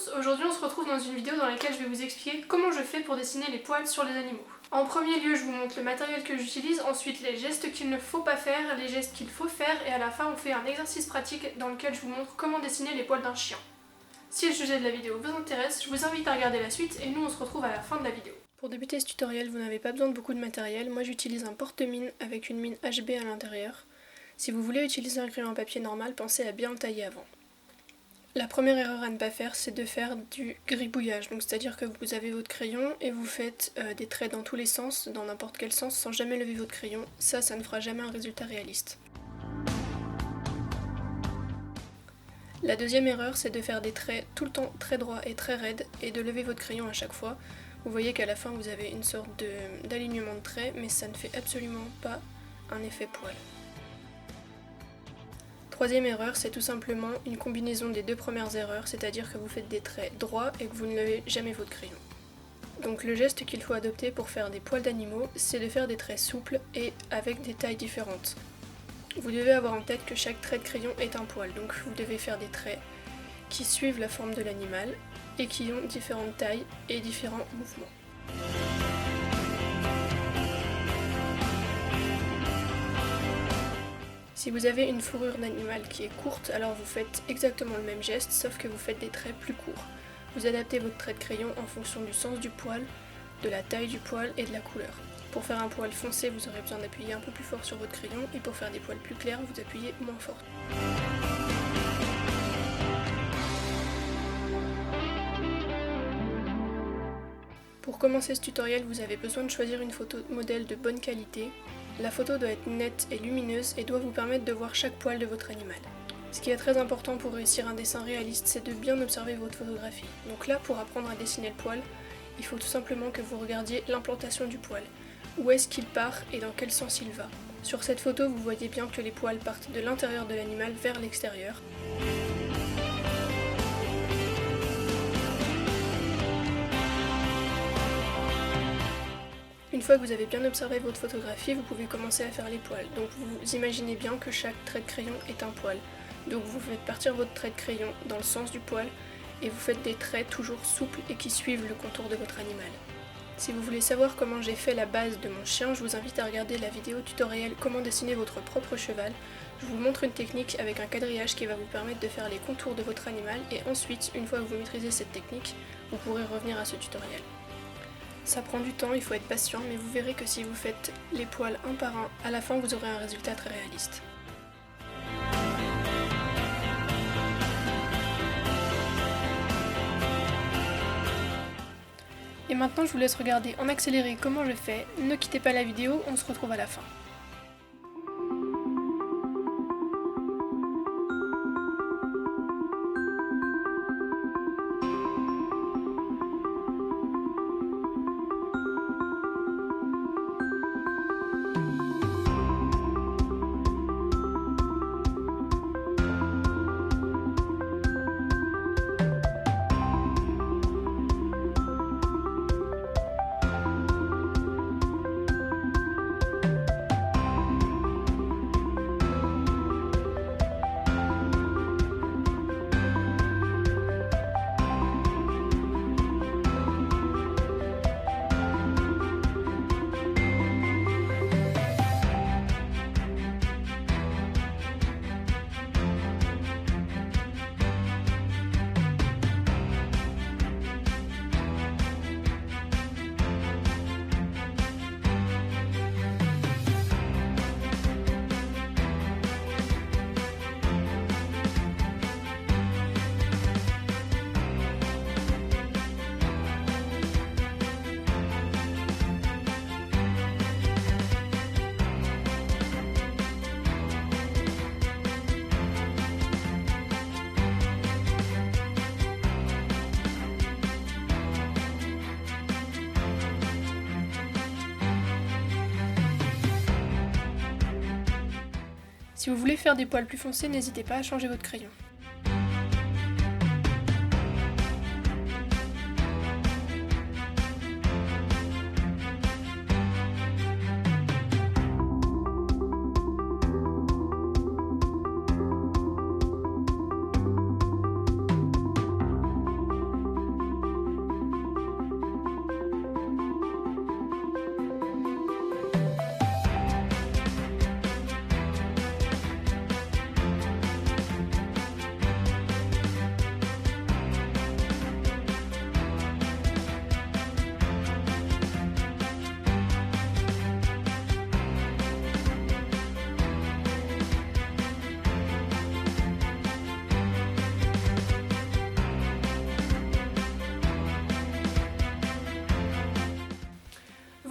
tous, aujourd'hui on se retrouve dans une vidéo dans laquelle je vais vous expliquer comment je fais pour dessiner les poils sur les animaux. En premier lieu, je vous montre le matériel que j'utilise, ensuite les gestes qu'il ne faut pas faire, les gestes qu'il faut faire, et à la fin on fait un exercice pratique dans lequel je vous montre comment dessiner les poils d'un chien. Si le sujet de la vidéo vous intéresse, je vous invite à regarder la suite et nous on se retrouve à la fin de la vidéo. Pour débuter ce tutoriel, vous n'avez pas besoin de beaucoup de matériel, moi j'utilise un porte-mine avec une mine HB à l'intérieur. Si vous voulez utiliser un crayon à papier normal, pensez à bien le tailler avant. La première erreur à ne pas faire, c'est de faire du gribouillage, donc c'est-à-dire que vous avez votre crayon et vous faites des traits dans tous les sens, dans n'importe quel sens, sans jamais lever votre crayon. Ça ne fera jamais un résultat réaliste. La deuxième erreur, c'est de faire des traits tout le temps très droits et très raides et de lever votre crayon à chaque fois. Vous voyez qu'à la fin vous avez une sorte d'alignement de traits, mais ça ne fait absolument pas un effet poil. Troisième erreur, c'est tout simplement une combinaison des deux premières erreurs, c'est-à-dire que vous faites des traits droits et que vous ne levez jamais votre crayon. Donc le geste qu'il faut adopter pour faire des poils d'animaux, c'est de faire des traits souples et avec des tailles différentes. Vous devez avoir en tête que chaque trait de crayon est un poil, donc vous devez faire des traits qui suivent la forme de l'animal et qui ont différentes tailles et différents mouvements. Si vous avez une fourrure d'animal qui est courte, alors vous faites exactement le même geste, sauf que vous faites des traits plus courts. Vous adaptez votre trait de crayon en fonction du sens du poil, de la taille du poil et de la couleur. Pour faire un poil foncé, vous aurez besoin d'appuyer un peu plus fort sur votre crayon, et pour faire des poils plus clairs, vous appuyez moins fort. Pour commencer ce tutoriel, vous avez besoin de choisir une photo modèle de bonne qualité. La photo doit être nette et lumineuse et doit vous permettre de voir chaque poil de votre animal. Ce qui est très important pour réussir un dessin réaliste, c'est de bien observer votre photographie. Donc là, pour apprendre à dessiner le poil, il faut tout simplement que vous regardiez l'implantation du poil. Où est-ce qu'il part et dans quel sens il va. Sur cette photo, vous voyez bien que les poils partent de l'intérieur de l'animal vers l'extérieur. Une fois que vous avez bien observé votre photographie, vous pouvez commencer à faire les poils. Donc vous imaginez bien que chaque trait de crayon est un poil. Donc vous faites partir votre trait de crayon dans le sens du poil et vous faites des traits toujours souples et qui suivent le contour de votre animal. Si vous voulez savoir comment j'ai fait la base de mon chien, je vous invite à regarder la vidéo tutoriel comment dessiner votre propre cheval. Je vous montre une technique avec un quadrillage qui va vous permettre de faire les contours de votre animal et ensuite, une fois que vous maîtrisez cette technique, vous pourrez revenir à ce tutoriel. Ça prend du temps, il faut être patient, mais vous verrez que si vous faites les poils un par un, à la fin vous aurez un résultat très réaliste. Et maintenant je vous laisse regarder en accéléré comment je fais. Ne quittez pas la vidéo, on se retrouve à la fin. Si vous voulez faire des poils plus foncés, n'hésitez pas à changer votre crayon.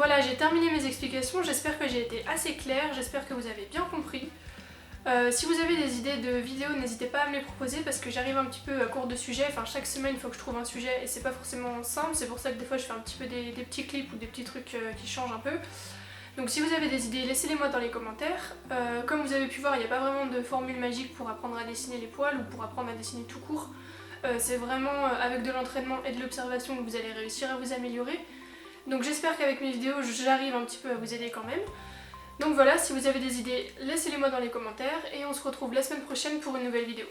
Voilà, j'ai terminé mes explications, j'espère que j'ai été assez claire, j'espère que vous avez bien compris. Si vous avez des idées de vidéos, n'hésitez pas à me les proposer parce que j'arrive un petit peu à court de sujet. Enfin, chaque semaine il faut que je trouve un sujet et c'est pas forcément simple, c'est pour ça que des fois je fais un petit peu des petits clips ou des petits trucs qui changent un peu. Donc si vous avez des idées, laissez-les moi dans les commentaires. Comme vous avez pu voir, il n'y a pas vraiment de formule magique pour apprendre à dessiner les poils ou pour apprendre à dessiner tout court. C'est vraiment avec de l'entraînement et de l'observation que vous allez réussir à vous améliorer. Donc j'espère qu'avec mes vidéos, j'arrive un petit peu à vous aider quand même. Donc voilà, si vous avez des idées, laissez-les moi dans les commentaires et on se retrouve la semaine prochaine pour une nouvelle vidéo.